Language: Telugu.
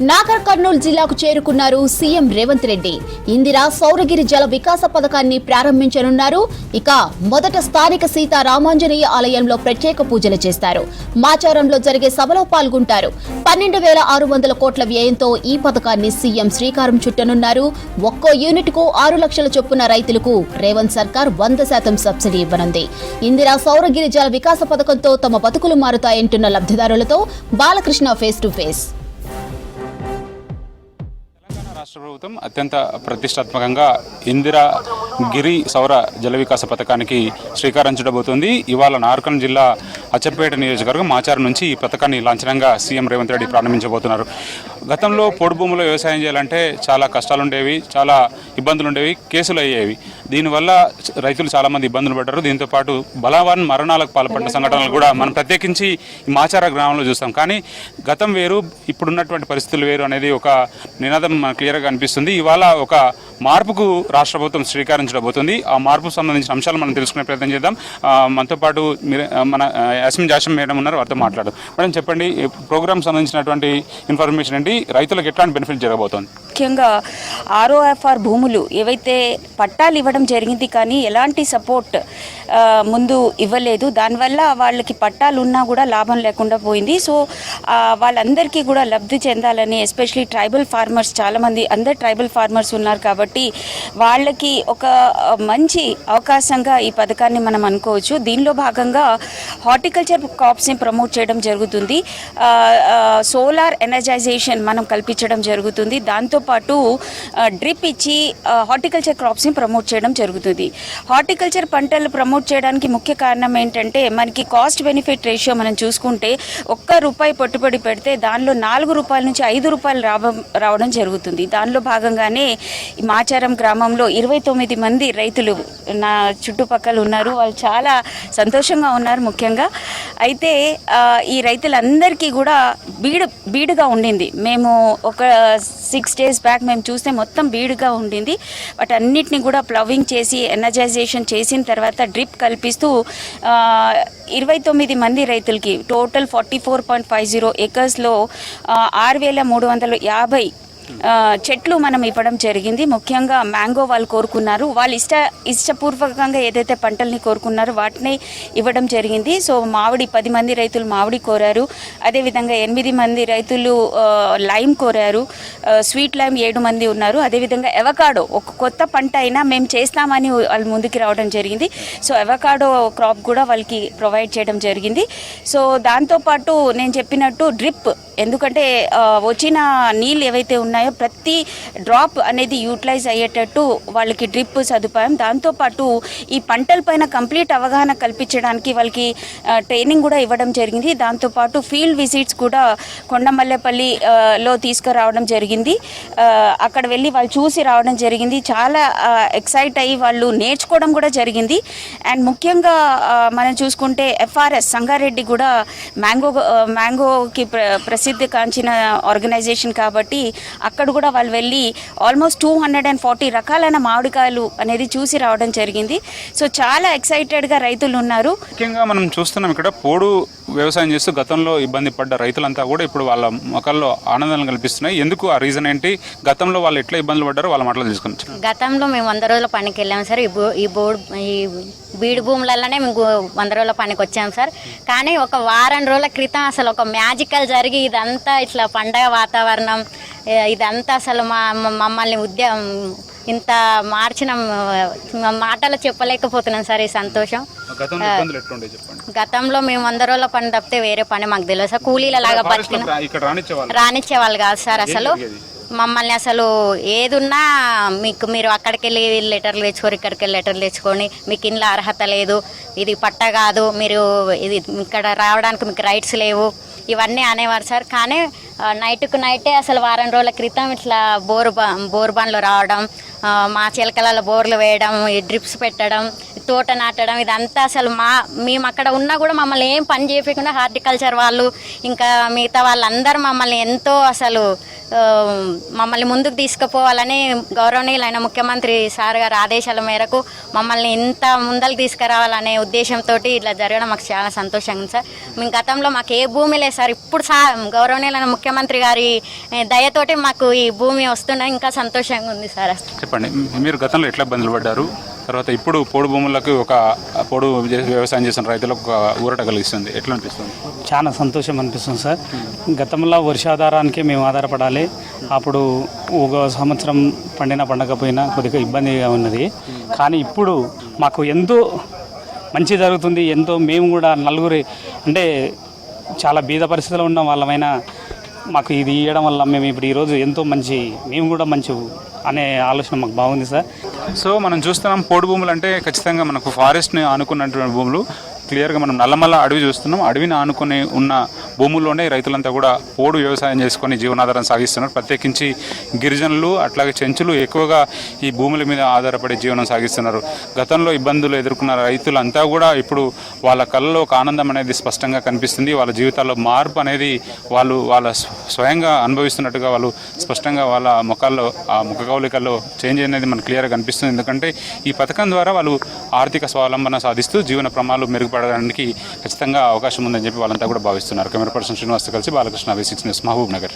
నాగర్ కర్నూలు జిల్లాకు చేరుకున్నారు సీఎం రేవంత్ రెడ్డి. ఇందిరా సౌరగిరి జల వికాస పథకాన్ని ప్రారంభించనున్నారు. ఇక మొదట స్థానిక సీతారామాంజనేయ ఆలయంలో ప్రత్యేక పూజలు చేస్తారు. మాచారంలో జరిగే సభలో పాల్గొంటారు. 12,600 కోట్ల వ్యయంతో ఈ పథకాన్ని సీఎం శ్రీకారం చుట్టనున్నారు. ఒక్కో యూనిట్ కు 6 లక్షల చొప్పున రైతులకు రేవంత్ సర్కార్ 100% సబ్సిడీ ఇవ్వనుంది. ఇందిరా సౌరగిరి జల వికాస పథకంతో తమ బతుకులు మారుతాయంటున్న లబ్ధిదారులతో బాలకృష్ణ ఫేస్ టు ఫేస్. రాష్ట్ర ప్రభుత్వం అత్యంత ప్రతిష్టాత్మకంగా ఇందిరా గిరి సౌర జల వికాస పథకానికి శ్రీకారం చుట్టబోతోంది. ఇవాళ నార్కల్ జిల్లా అచ్చంపేట నియోజకవర్గం మాచారం నుంచి ఈ పథకాన్ని లాంఛనంగా సీఎం రేవంత్ రెడ్డి ప్రారంభించబోతున్నారు. గతంలో పోడు భూముల్లో వ్యవసాయం చేయాలంటే చాలా కష్టాలు ఉండేవి, చాలా ఇబ్బందులు ఉండేవి, కేసులు అయ్యేవి. దీనివల్ల రైతులు చాలామంది ఇబ్బందులు పడ్డారు. దీంతోపాటు బలవాన్ మరణాలకు పాల్పడిన సంఘటనలు కూడా మనం ప్రత్యేకించి ఈ మాచార గ్రామంలో చూస్తాం. కానీ గతం వేరు, ఇప్పుడున్నటువంటి పరిస్థితులు వేరు అనేది ఒక నినాదం మనకు క్లియర్గా కనిపిస్తుంది. ఇవాళ ఒక మార్పుకు రాష్ట్ర ప్రభుత్వం శ్రీకారం చుట్టబోతుంది. ఆ మార్పుకు సంబంధించిన అంశాలు మనం తెలుసుకునే ప్రయత్నం చేద్దాం. మనతో పాటు మన యాస్మిన్ జాషం మేడం ఉన్నారు, వారితో మాట్లాడు. మేడం చెప్పండి, ప్రోగ్రామ్ సంబంధించినటువంటి ఇన్ఫర్మేషన్ ఏంటి, రైతులకు ఎట్లాంటి బెనిఫిట్ జరగబోతోంది? ముఖ్యంగా ఆర్ఓఎఫ్ఆర్ భూములు ఏవైతే పట్టాలు ఇవ్వడం జరిగింది కానీ ఎలాంటి సపోర్ట్ ముందు ఇవ్వలేదు. దానివల్ల వాళ్ళకి పట్టాలు ఉన్నా కూడా లాభం లేకుండా పోయింది. సో వాళ్ళందరికీ కూడా లబ్ధి చెందాలని, ఎస్పెషలీ ట్రైబల్ ఫార్మర్స్, చాలామంది అందరు ట్రైబల్ ఫార్మర్స్ ఉన్నారు కాబట్టి వాళ్ళకి ఒక మంచి అవకాశంగా ఈ పథకాన్ని మనం అనుకోవచ్చు. దీనిలో భాగంగా హార్టికల్చర్ క్రాప్స్ని ప్రమోట్ చేయడం జరుగుతుంది. సోలార్ ఎనర్జైజేషన్ మనం కల్పించడం జరుగుతుంది. దాంతోపాటు డ్రిప్ ఇచ్చి హార్టికల్చర్ క్రాప్స్ని ప్రమోట్ చేయడం జరుగుతుంది. హార్టికల్చర్ పంటలు ప్రమోట్ చేయడానికి ముఖ్య కారణం ఏంటంటే మనకి కాస్ట్ బెనిఫిట్ రేషియో మనం చూసుకుంటే ₹1 పెట్టుబడి పెడితే దానిలో ₹4 నుంచి ₹5 రావడం జరుగుతుంది. దానిలో భాగంగానే ఈ మాచారం గ్రామంలో 29 మంది రైతులు నా చుట్టుపక్కల ఉన్నారు. వాళ్ళు చాలా సంతోషంగా ఉన్నారు ముఖ్యంగా. అయితే ఈ రైతులందరికీ కూడా బీడుగా ఉండింది. మేము ఒక 6 days బ్యాక్ మేము చూస్తే మొత్తం బీడుగా ఉండింది. వాటన్నిటిని కూడా ప్లవింగ్ చేసి ఎనర్జైజేషన్ చేసిన తర్వాత డ్రిప్ కల్పిస్తూ 29 మంది రైతులకి టోటల్ 44.50 ఏకర్స్లో 6,350 చెట్లు మనం ఇవ్వడం జరిగింది. ముఖ్యంగా మ్యాంగో వాళ్ళు కోరుకున్నారు. వాళ్ళు ఇష్టపూర్వకంగా ఏదైతే పంటల్ని కోరుకున్నారో వాటిని ఇవ్వడం జరిగింది. సో మామిడి 10 మంది రైతులు మామిడి కోరారు. అదేవిధంగా 8 మంది రైతులు లైమ్ కోరారు. స్వీట్ లైమ్ 7 మంది ఉన్నారు. అదేవిధంగా ఎవకాడో ఒక కొత్త పంట అయినా మేము చేస్తామని వాళ్ళు ముందుకు రావడం జరిగింది. సో ఎవకాడో క్రాప్ కూడా వాళ్ళకి ప్రొవైడ్ చేయడం జరిగింది. సో దాంతోపాటు నేను చెప్పినట్టు డ్రిప్, ఎందుకంటే వచ్చిన నీళ్ళు ఏవైతే ఉన్నాయో ప్రతి డ్రాప్ అనేది యూటిలైజ్ అయ్యేటట్టు వాళ్ళకి డ్రిప్ సదుపాయం. దాంతోపాటు ఈ పంటలపైన కంప్లీట్ అవగాహన కల్పించడానికి వాళ్ళకి ట్రైనింగ్ కూడా ఇవ్వడం జరిగింది. దాంతోపాటు ఫీల్డ్ విజిట్స్ కూడా కొండమల్లేపల్లిలో తీసుకురావడం జరిగింది. అక్కడ వెళ్ళి వాళ్ళు చూసి రావడం జరిగింది. చాలా ఎక్సైట్ అయ్యి వాళ్ళు నేర్చుకోవడం కూడా జరిగింది. అండ్ ముఖ్యంగా మనం చూసుకుంటే ఎఫ్ఆర్ఎస్ సంగారెడ్డి కూడా మ్యాంగోకి ప్రసిద్ధి కాంచిన ఆర్గనైజేషన్ కాబట్టి అక్కడ కూడా వాళ్ళు వెళ్ళి ఆల్మోస్ట్ 240 రకాలైన మామిడికాయలు అనేది చూసి రావడం జరిగింది. సో చాలా ఎక్సైటెడ్గా రైతులు ఉన్నారు. ముఖ్యంగా మనం చూస్తున్నాం ఇక్కడ పోడు వ్యవసాయం చేస్తూ గతంలో ఇబ్బంది పడ్డ రైతులంతా కూడా ఇప్పుడు వాళ్ళ మొక్కల్లో ఆనందాన్ని కల్పిస్తున్నాయి. ఎందుకు, ఆ రీజన్ ఏంటి, గతంలో వాళ్ళు ఎట్లా ఇబ్బందులు పడ్డారో వాళ్ళ మాటలు తీసుకుని. గతంలో మేము 100 రోజుల పనికి వెళ్ళాము సార్. ఈ బీడు భూములలోనే మేము 100 రోజుల పనికి వచ్చాము సార్. కానీ ఒక వారం రోజుల క్రితం అసలు ఒక మ్యాజికల్ జరిగి ఇదంతా ఇట్లా పండగ వాతావరణం, ఇదంతా అసలు మమ్మల్ని ఇంత మార్చిన మాటలు చెప్పలేకపోతున్నాం సార్. ఈ సంతోషం. గతంలో మేము 100 రోజుల పని తప్పితే వేరే పని మాకు తెలియదు సార్. కూలీలలాగా రానిచ్చే వాళ్ళు కాదు సార్. అసలు మమ్మల్ని అసలు ఏదున్నా మీరు అక్కడికి వెళ్ళి లెటర్లు తెచ్చుకోరు, ఇక్కడికి వెళ్ళి లెటర్లు తెచ్చుకొని మీకు ఇంట్లో అర్హత లేదు, ఇది పట్ట కాదు, మీరు ఇది ఇక్కడ రావడానికి మీకు రైట్స్ లేవు, ఇవన్నీ అనేవారు సార్. కానీ నైట్కు నైటే అసలు వారం రోజుల క్రితం ఇట్లా బోర్ బండ్లు రావడం, మా చిలకలలో బోర్లు వేయడం, డ్రిప్స్ పెట్టడం, తోట నాటడం, ఇదంతా అసలు మేము అక్కడ ఉన్నా కూడా మమ్మల్ని ఏం పని చేయకుండా హార్టికల్చర్ వాళ్ళు ఇంకా మిగతా వాళ్ళందరూ మమ్మల్ని ఎంతో అసలు మమ్మల్ని ముందుకు తీసుకుపోవాలని గౌరవనీయులైన ముఖ్యమంత్రి సార్ గారి ఆదేశాల మేరకు మమ్మల్ని ఇంత ముందరికి తీసుకురావాలనే ఉద్దేశంతో ఇట్లా జరగడం మాకు చాలా సంతోషంగా ఉంది సార్. మేము గతంలో మాకు ఏ భూమి లేదు సార్, ఇప్పుడు గౌరవనీయులైన ముఖ్యమంత్రి గారి దయతోటి మాకు ఈ భూమి వస్తున్నా ఇంకా సంతోషంగా ఉంది సార్. చెప్పండి, మీరు గతంలో ఎట్లా ఇబ్బందులు పడ్డారు, తర్వాత ఇప్పుడు పోడు భూములకు ఒక పోడు వ్యవసాయం చేసిన రైతులకు ఒక ఊరట కలిగిస్తుంది, ఎట్లా అనిపిస్తుంది? చాలా సంతోషం అనిపిస్తుంది సార్. గతంలో వర్షాధారానికి మేము ఆధారపడాలి, అప్పుడు ఒక సంవత్సరం పండకపోయినా కొద్దిగా ఇబ్బందిగా ఉన్నది. కానీ ఇప్పుడు మాకు ఎంతో మంచి జరుగుతుంది, ఎంతో మేము కూడా నలుగురి అంటే చాలా బీద పరిస్థితుల్లో ఉన్న వాళ్ళమైనా మాకు ఇది ఇవ్వడం వల్ల మేము ఇప్పుడు ఈరోజు ఎంతో మంచి మేము కూడా మంచి అనే ఆలోచన మాకు బాగుంది సార్. సో మనం చూస్తున్నాం పోడు భూములు అంటే ఖచ్చితంగా మనకు ఫారెస్ట్ని ఆనుకున్నటువంటి భూములు. క్లియర్గా మనం నల్లమల్ల అడవి చూస్తున్నాం. అడవిని ఆనుకుని ఉన్న భూముల్లోనే రైతులంతా కూడా పోడు వ్యవసాయం చేసుకొని జీవనాధారం సాగిస్తున్నారు. ప్రత్యేకించి గిరిజనులు అట్లాగే చెంచులు ఎక్కువగా ఈ భూముల మీద ఆధారపడి జీవనం సాగిస్తున్నారు. గతంలో ఇబ్బందులు ఎదుర్కొన్న రైతులంతా కూడా ఇప్పుడు వాళ్ళ కళ్ళలో ఒక ఆనందం అనేది స్పష్టంగా కనిపిస్తుంది. వాళ్ళ జీవితాల్లో మార్పు అనేది వాళ్ళ స్వయంగా అనుభవిస్తున్నట్టుగా వాళ్ళు స్పష్టంగా వాళ్ళ ముఖాల్లో ఆ ముఖ కవళికల్లో చేంజ్ అనేది మనకు క్లియర్గా కనిపిస్తుంది. ఎందుకంటే ఈ పథకం ద్వారా వాళ్ళు ఆర్థిక స్వావలంబన సాధిస్తూ జీవన ప్రమాణాలు మెరుగుపడడానికి ఖచ్చితంగా అవకాశం ఉందని చెప్పి వాళ్ళంతా కూడా భావిస్తున్నారు. కెమెరా పర్సన్ శ్రీనివాస్తో కలిసి బాలకృష్ణ, V6 న్యూస్, మహబూబ్ నగర్.